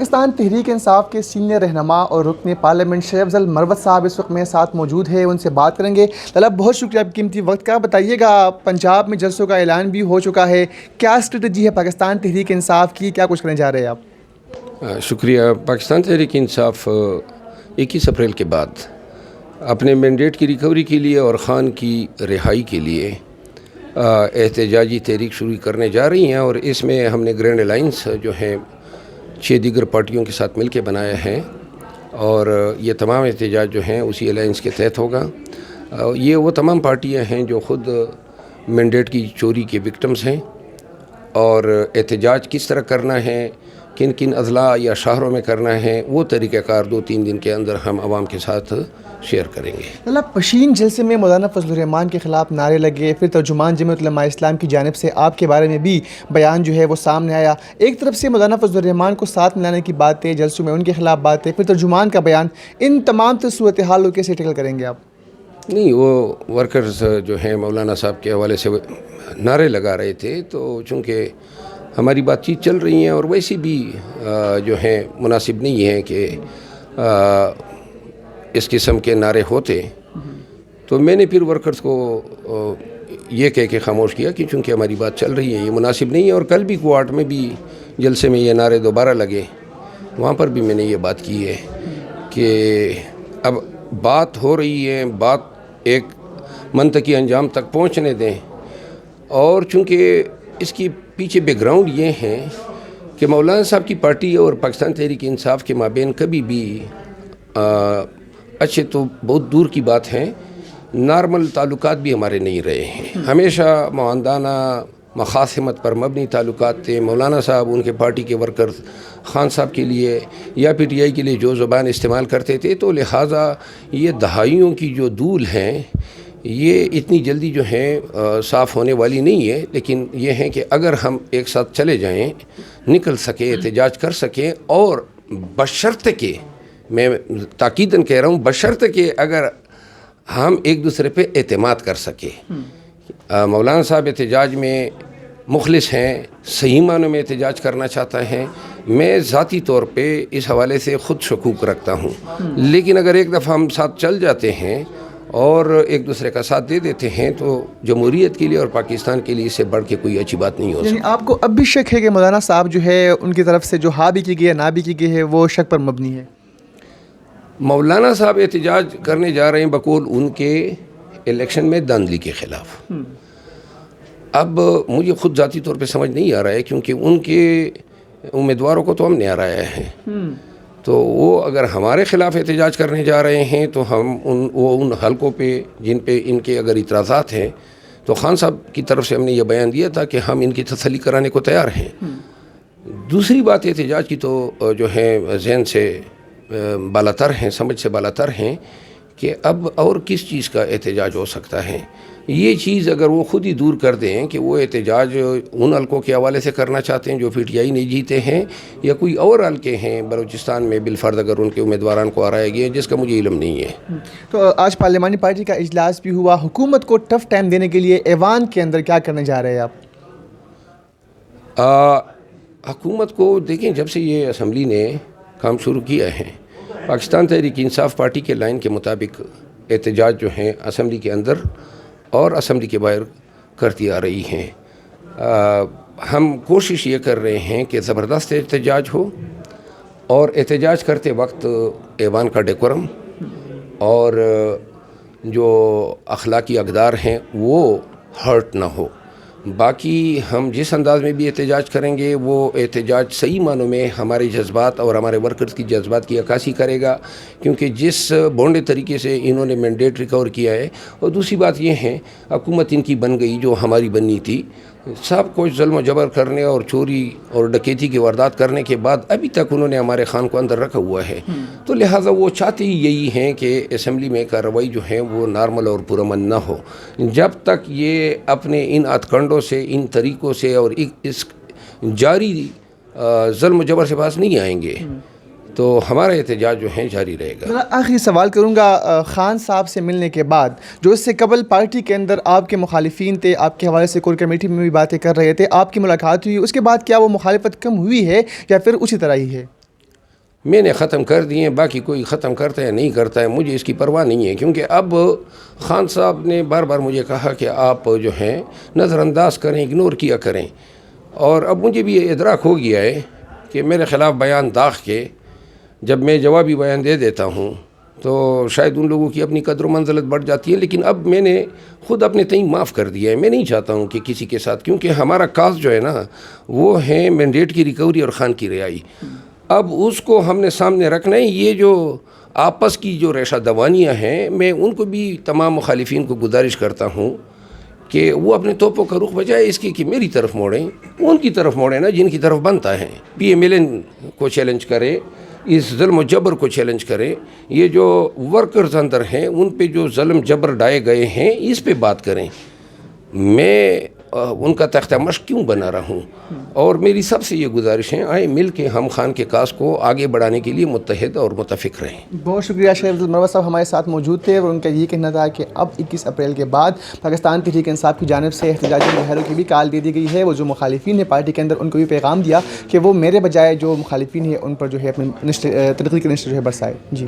پاکستان تحریک انصاف کے سینئر رہنما اور رکن پارلیمنٹ شیخ افضل مروت صاحب اس وقت میرے ساتھ موجود ہے، ان سے بات کریں گے۔ طلب بہت شکریہ آپ قیمتی وقت کا۔ بتائیے گا، پنجاب میں جلسوں کا اعلان بھی ہو چکا ہے، کیا اسٹریٹجی ہے پاکستان تحریک انصاف کی، کیا کچھ کرنے جا رہے ہیں آپ؟ شکریہ۔ پاکستان تحریک انصاف 21 اپریل کے بعد اپنے مینڈیٹ کی ریکوری کے لیے اور خان کی رہائی کے لیے احتجاجی تحریک شروع کرنے جا رہی ہیں، اور اس میں ہم نے گرینڈ الائنس جو ہیں 6 دیگر پارٹیوں کے ساتھ مل کے بنایا ہے، اور یہ تمام احتجاج جو ہیں اسی الائنس کے تحت ہوگا۔ یہ وہ تمام پارٹیاں ہیں جو خود مینڈیٹ کی چوری کے وکٹمز ہیں، اور احتجاج کس طرح کرنا ہے، کن کن اضلاع یا شہروں میں کرنا ہے، وہ طریقہ کار 2-3 دن کے اندر ہم عوام کے ساتھ شیئر کریں گے۔ مطلب پشین جلسے میں مولانا فضل الرحمان کے خلاف نعرے لگے، پھر ترجمان جمعیت علماء اسلام کی جانب سے آپ کے بارے میں بھی بیان جو ہے وہ سامنے آیا۔ ایک طرف سے مولانا فضل الرحمان کو ساتھ ملانے کی باتیں، جلسوں میں ان کے خلاف باتیں، پھر ترجمان کا بیان، ان تمام صورتحال کو کیسے ٹیکل کریں گے آپ؟ نہیں، وہ ورکرز جو ہیں مولانا صاحب کے حوالے سے نعرے لگا رہے تھے، تو چونکہ ہماری بات چیت چل رہی ہیں اور ویسے بھی جو ہیں مناسب نہیں ہے کہ اس قسم کے نعرے ہوتے، تو میں نے پھر ورکرز کو یہ کہہ کے خاموش کیا کہ چونکہ ہماری بات چل رہی ہے، یہ مناسب نہیں ہے۔ اور کل بھی کوارٹ میں بھی جلسے میں یہ نعرے دوبارہ لگے، وہاں پر بھی میں نے یہ بات کی ہے کہ اب بات ہو رہی ہے، بات ایک منطقی انجام تک پہنچنے دیں، اور چونکہ اس کی پیچھے بیک گراؤنڈ یہ ہے کہ مولانا صاحب کی پارٹی اور پاکستان تحریک انصاف کے مابین کبھی بھی اچھے تو بہت دور کی بات ہے، نارمل تعلقات بھی ہمارے نہیں رہے ہیں، ہمیشہ معاندانہ مخاصمت پر مبنی تعلقات تھے۔ مولانا صاحب، ان کے پارٹی کے ورکر خان صاحب کے لیے یا پی ٹی آئی کے لیے جو زبان استعمال کرتے تھے، تو لہٰذا یہ دہائیوں کی جو دول ہیں یہ اتنی جلدی جو ہیں صاف ہونے والی نہیں ہے، لیکن یہ ہے کہ اگر ہم ایک ساتھ چلے جائیں، نکل سکیں، احتجاج کر سکیں، اور بشرط کہ، میں تاکیداً کہہ رہا ہوں، بشرط کہ اگر ہم ایک دوسرے پہ اعتماد کر سکیں۔ مولانا صاحب احتجاج میں مخلص ہیں، صحیح معنوں میں احتجاج کرنا چاہتا ہے، میں ذاتی طور پہ اس حوالے سے خود شکوک رکھتا ہوں، لیکن اگر ایک دفعہ ہم ساتھ چل جاتے ہیں اور ایک دوسرے کا ساتھ دے دیتے ہیں، تو جمہوریت کے لیے اور پاکستان کے لیے اس سے بڑھ کے کوئی اچھی بات نہیں ہو سکتی۔ یعنی آپ کو اب بھی شک ہے کہ مولانا صاحب جو ہے ان کی طرف سے جو ہاں بھی کی گئی ہے، نہ بھی کی گئی ہے، وہ شک پر مبنی ہے؟ مولانا صاحب احتجاج کرنے جا رہے ہیں بقول ان کے الیکشن میں دھاندلی کے خلاف۔ اب مجھے خود ذاتی طور پہ سمجھ نہیں آ رہا ہے، کیونکہ ان کے امیدواروں کو تو ہم نے ہرایا ہے، تو وہ اگر ہمارے خلاف احتجاج کرنے جا رہے ہیں تو ہم ان حلقوں پہ جن پہ ان کے اگر اعتراضات ہیں، تو خان صاحب کی طرف سے ہم نے یہ بیان دیا تھا کہ ہم ان کی تسلی کرانے کو تیار ہیں۔ دوسری بات احتجاج کی تو جو ہے ذہن سے بالاتر ہیں، سمجھ سے بالاتر ہیں کہ اب اور کس چیز کا احتجاج ہو سکتا ہے۔ یہ چیز اگر وہ خود ہی دور کر دیں کہ وہ احتجاج ان حلقوں کے حوالے سے کرنا چاہتے ہیں جو پی ٹی آئی نہیں جیتے ہیں، یا کوئی اور حلقے ہیں بلوچستان میں بالفرض اگر ان کے امیدواران کو ہرایا گیا، جس کا مجھے علم نہیں ہے۔ تو آج پارلیمانی پارٹی کا اجلاس بھی ہوا، حکومت کو ٹف ٹائم دینے کے لیے ایوان کے اندر کیا کرنے جا رہے ہیں آپ؟ حکومت کو دیکھیں، جب سے یہ اسمبلی نے کام شروع کیا ہے، پاکستان تحریک انصاف پارٹی کے لائن کے مطابق احتجاج جو ہیں اسمبلی کے اندر اور اسمبلی کے باہر کرتی آ رہی ہیں۔ ہم کوشش یہ کر رہے ہیں کہ زبردست احتجاج ہو، اور احتجاج کرتے وقت ایوان کا ڈیکورم اور جو اخلاقی اقدار ہیں وہ ہرٹ نہ ہو۔ باقی ہم جس انداز میں بھی احتجاج کریں گے، وہ احتجاج صحیح معنوں میں ہمارے جذبات اور ہمارے ورکرز کی جذبات کی عکاسی کرے گا، کیونکہ جس بونڈے طریقے سے انہوں نے مینڈیٹ ریکور کیا ہے۔ اور دوسری بات یہ ہے، حکومت ان کی بن گئی جو ہماری بننی تھی، سب کچھ ظلم و جبر کرنے اور چوری اور ڈکیتی کی واردات کرنے کے بعد ابھی تک انہوں نے ہمارے خان کو اندر رکھا ہوا ہے، تو لہٰذا وہ چاہتے ہی یہی ہیں کہ اسمبلی میں کارروائی جو ہے وہ نارمل اور پرامن نہ ہو۔ جب تک یہ اپنے ان ہتھ کنڈوں سے، ان طریقوں سے اور اس جاری ظلم و جبر سے باز نہیں آئیں گے، تو ہمارا احتجاج جو ہے جاری رہے گا۔ آخری سوال کروں گا، خان صاحب سے ملنے کے بعد جو اس سے قبل پارٹی کے اندر آپ کے مخالفین تھے، آپ کے حوالے سے کور کمیٹی میں بھی باتیں کر رہے تھے، آپ کی ملاقات ہوئی، اس کے بعد کیا وہ مخالفت کم ہوئی ہے یا پھر اسی طرح ہی ہے؟ میں نے ختم کر دیے ہیں، باقی کوئی ختم کرتا ہے یا نہیں کرتا ہے مجھے اس کی پرواہ نہیں ہے، کیونکہ اب خان صاحب نے بار بار مجھے کہا کہ آپ جو ہیں نظر انداز کریں، اگنور کیا کریں، اور اب مجھے بھی یہ ادراک ہو گیا ہے کہ میرے خلاف بیان داغ کے جب میں جوابی بیان دے دیتا ہوں تو شاید ان لوگوں کی اپنی قدر و منزلت بڑھ جاتی ہے، لیکن اب میں نے خود اپنے تئیں معاف کر دیا ہے۔ میں نہیں چاہتا ہوں کہ کسی کے ساتھ، کیونکہ ہمارا کاز جو ہے نا وہ ہے مینڈیٹ کی ریکوری اور خان کی رہائی، اب اس کو ہم نے سامنے رکھنا ہے۔ یہ جو آپس کی جو ریشہ دوانیاں ہیں، میں ان کو بھی تمام مخالفین کو گزارش کرتا ہوں کہ وہ اپنے توپوں کا رخ بجائے اس کی کہ میری طرف موڑیں، ان کی طرف موڑیں نا جن کی طرف بنتا ہے۔ پی ایم ایل این کو چیلنج کرے، اس ظلم و جبر کو چیلنج کرے، یہ جو ورکرز اندر ہیں ان پہ جو ظلم جبر ڈائے گئے ہیں اس پہ بات کریں۔ میں ان کا تختہ مشق کیوں بنا رہا ہوں؟ اور میری سب سے یہ گزارش ہے، آئیں مل کے ہم خان کے کاز کو آگے بڑھانے کے لیے متحد اور متفق رہیں۔ بہت شکریہ شیخ مروت صاحب ہمارے ساتھ موجود تھے، اور ان کا یہ کہنا تھا کہ اب 21 اپریل کے بعد پاکستان تحریک انصاف کی جانب سے احتجاجی مظاہروں کی بھی کال دے دی گئی ہے۔ وہ جو مخالفین ہیں پارٹی کے اندر ان کو بھی پیغام دیا کہ وہ میرے بجائے جو مخالفین ہیں ان پر جو ہے اپنی تنقید کے نشر جو ہے برسائے۔ جی